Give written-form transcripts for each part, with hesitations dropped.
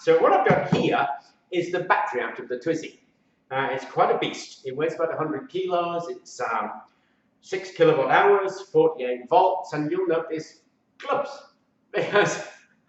So what I've got here is the battery out of the Twizy. It's quite a beast. It weighs about 100 kilos. It's 6 kilowatt hours, 48 volts, and you'll notice gloves. Because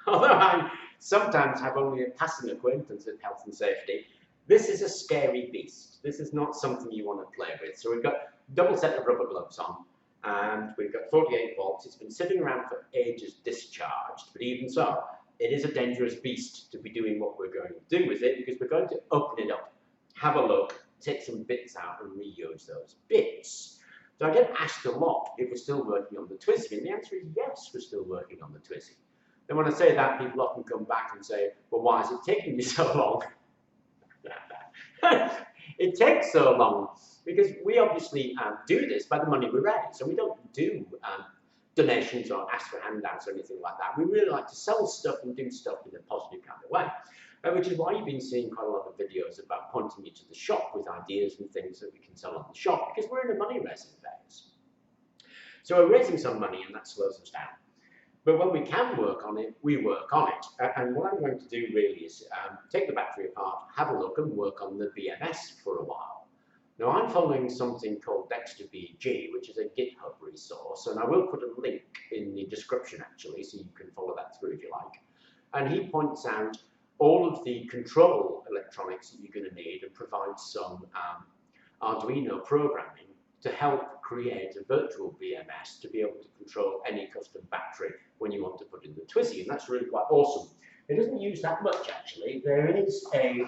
although I sometimes have only a passing acquaintance with health and safety, this is a scary beast. This is not something you want to play with. So we've got a double set of rubber gloves on, and we've got 48 volts. It's been sitting around for ages discharged, but even so, it is a dangerous beast to be doing what we're going to do with it, because we're going to open it up, have a look, take some bits out and reuse those bits. So I get asked a lot if we're still working on the Twizy, and the answer is yes, we're still working on the Twizy. Then when I say that, people often come back and say, well, why is it taking you so long? It takes so long because we obviously do this by the money we raise, so we don't do donations or ask for handouts or anything like that. We really like to sell stuff and do stuff in a positive kind of way, which is why you've been seeing quite a lot of videos about pointing you to the shop with ideas and things that we can sell on the shop, because we're in a money raising phase. So we're raising some money and that slows us down. But when we can work on it, we work on it. And what I'm going to do really is take the battery apart, have a look and work on the BMS for a while. Now I'm following something called DexterBG, which is a GitHub resource, and I will put a link in the description actually, so you can follow that through if you like. And he points out all of the control electronics that you're going to need and provides some Arduino programming to help create a virtual BMS to be able to control any custom battery when you want to put in the Twizy, and that's really quite awesome. It doesn't use that much actually. There is a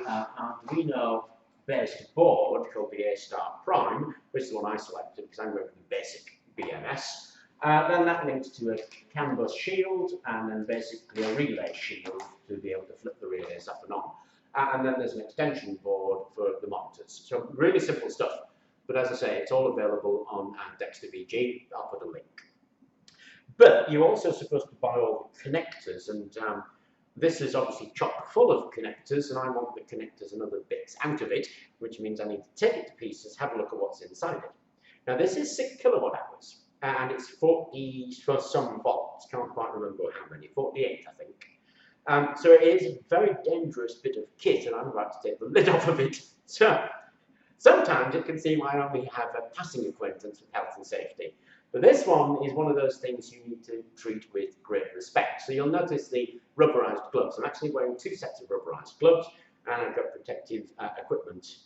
Arduino-based board called the A-Star Prime, which is the one I selected because I'm going for the basic BMS. Then that links to a CAN bus shield, and then basically a relay shield to be able to flip the relays up and on. And then there's an extension board for the monitors. So really simple stuff. But as I say, it's all available on DexterBG. I'll put a link. But you're also supposed to buy all the connectors, and this is obviously chock full of connectors, and I want the connectors and other bits out of it, which means I need to take it to pieces, have a look at what's inside it. Now this is 6 kilowatt hours, and it's 40 for some volts, can't quite remember how many, 48 I think. So it is a very dangerous bit of kit, and I'm about to take the lid off of it. So sometimes it can seem I only have a passing acquaintance with health and safety, but this one is one of those things you need to treat with great respect. So you'll notice the rubberized gloves. I'm actually wearing 2 sets of rubberized gloves, and I've got protective equipment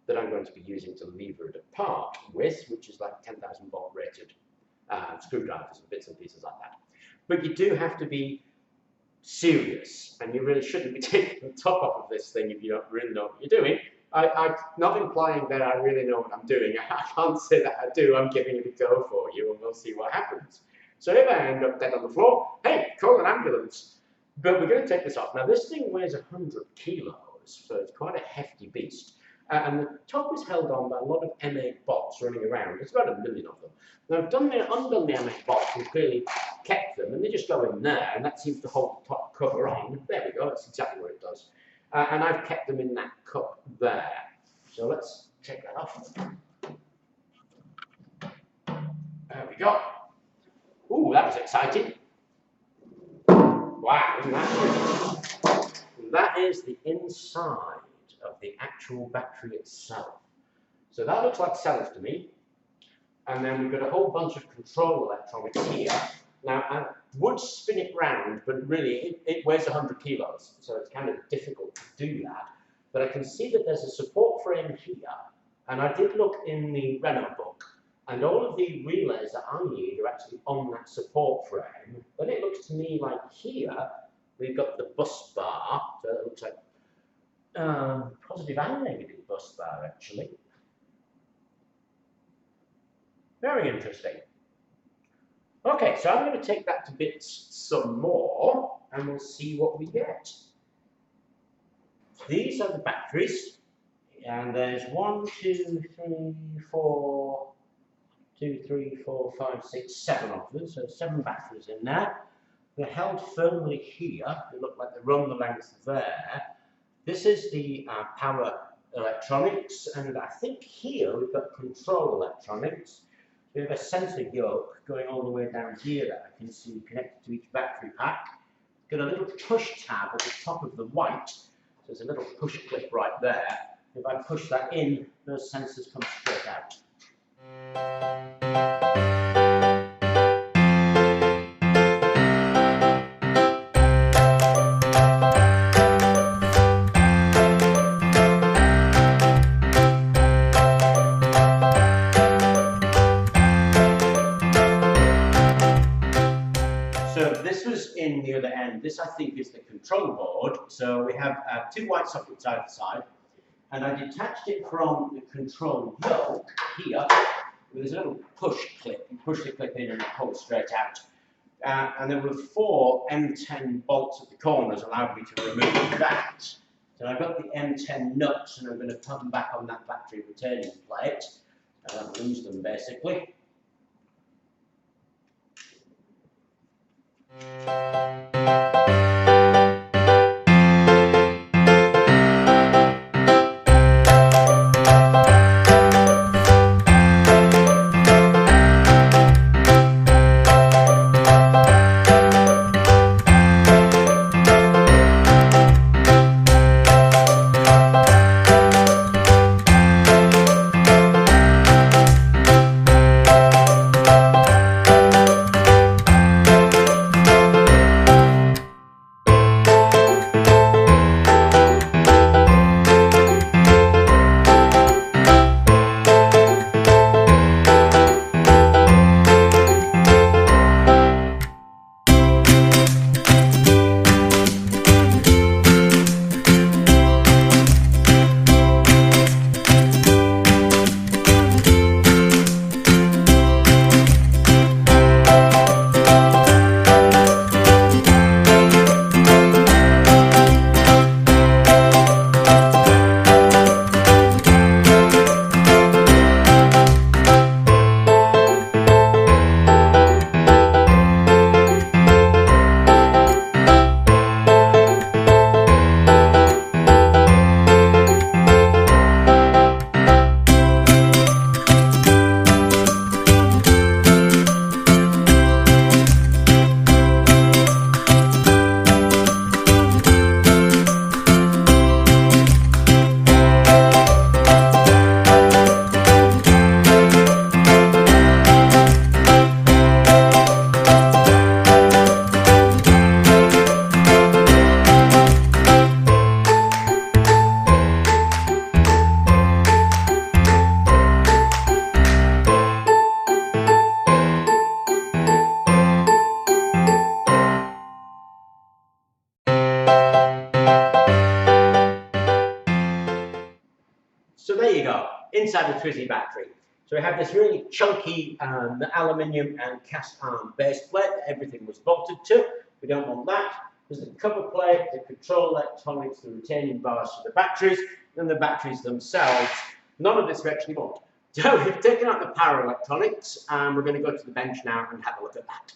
that I'm going to be using to lever it apart with, which is like 10,000 volt rated screwdrivers and bits and pieces like that. But you do have to be serious, and you really shouldn't be taking the top off of this thing if you don't really know what you're doing. I'm not implying that I really know what I'm doing. I can't say that I do. I'm giving it a go for you, and we'll see what happens. So if I end up dead on the floor, hey, call an ambulance. But we're going to take this off. Now this thing weighs 100 kilos, so it's quite a hefty beast. And the top is held on by a lot of M8 bots running around. There's about 1 million of them. Now I've undone the M8 bots and clearly kept them, and they just go in there, and that seems to hold the top cover on. There we go, that's exactly what it does. And I've kept them in that cup there. So let's take that off. There we go. Ooh, that was exciting. Wow, isn't that good? That is the inside of the actual battery itself. So that looks like cells to me. And then we've got a whole bunch of control electronics here. Now, I would spin it round, but really it weighs 100 kilos, so it's kind of difficult to do that. But I can see that there's a support frame here, and I did look in the Renault book, and all of the relays that I need are actually on that support frame. But it looks to me like here we've got the bus bar, so it looks like positive and negative bus bar actually. Very interesting. Okay, so I'm going to take that to bits some more, and we'll see what we get. These are the batteries, and there's 1, 2, 3, 4, 2, 3, 4, 5, 6, 7 of them, so 7 batteries in there. They're held firmly here. They look like they run the length there. This is the power electronics, and I think here we've got control electronics. We have a sensor yoke going all the way down here that I can see connected to each battery pack. Got a little push tab at the top of the white, there's a little push clip right there. If I push that in, those sensors come straight out. So this was in the other end. This, I think, is the control board. So we have 2 white sockets either side, and I detached it from the control yoke here. There's a little push clip. You push the clip in and it pulls straight out. And there were 4 M10 bolts at the corners allowed me to remove that. So I've got the M10 nuts, and I'm going to put them back on that battery retaining plate. And lose them basically. So there you go, inside the Twizy battery. So we have this really chunky aluminium and cast iron base plate that everything was bolted to. We don't want that. There's the cover plate, the control electronics, the retaining bars for the batteries, and the batteries themselves. None of this we actually want. So we've taken out the power electronics, and we're going to go to the bench now and have a look at that.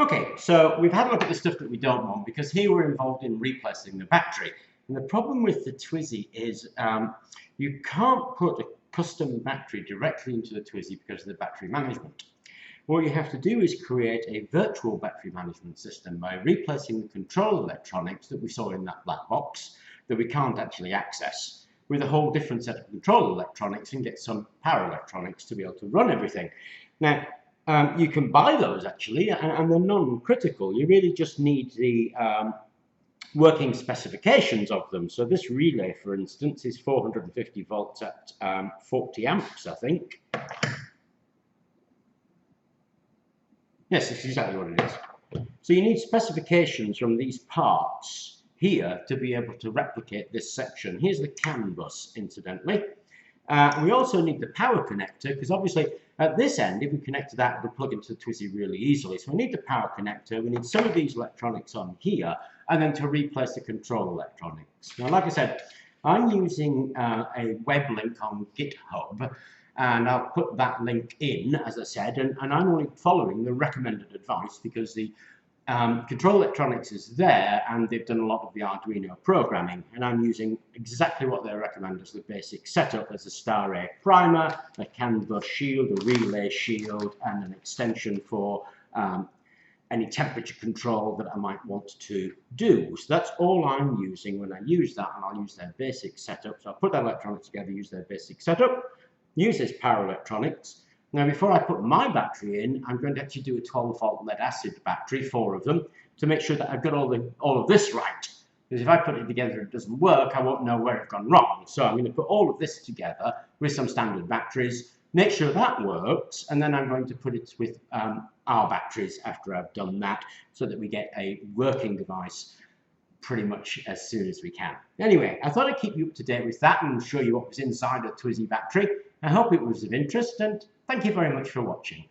Okay, so we've had a look at the stuff that we don't want, because here we're involved in replacing the battery. And the problem with the Twizy is you can't put a custom battery directly into the Twizy because of the battery management. What you have to do is create a virtual battery management system by replacing the control electronics that we saw in that black box that we can't actually access with a whole different set of control electronics and get some power electronics to be able to run everything. Now, you can buy those actually, and they're non-critical. You really just need the working specifications of them. So this relay, for instance, is 450 volts at 40 amps, I think. Yes, that's exactly what it is. So you need specifications from these parts here to be able to replicate this section. Here's the CAN bus, incidentally. We also need the power connector, because obviously at this end, if we connect to that, we'll plug into the Twizy really easily. So we need the power connector, we need some of these electronics on here, and then to replace the control electronics. Now, like I said, I'm using a web link on GitHub, and I'll put that link in, as I said, and I'm only following the recommended advice because the control electronics is there, and they've done a lot of the Arduino programming, and I'm using exactly what they recommend as the basic setup as a star A primer, a CAN bus shield, a relay shield, and an extension for any temperature control that I might want to do. So that's all I'm using when I use that, and I'll use their basic setup. So I'll put that electronics together, use their basic setup, use this power electronics. Now before I put my battery in, I'm going to actually do a 12-volt lead acid battery, 4 of them, to make sure that I've got all of this right. Because if I put it together and it doesn't work, I won't know where I've gone wrong. So I'm going to put all of this together with some standard batteries, make sure that works, and then I'm going to put it with our batteries after I've done that, so that we get a working device pretty much as soon as we can. Anyway, I thought I'd keep you up to date with that and show you what was inside a Twizy battery. I hope it was of interest, and thank you very much for watching.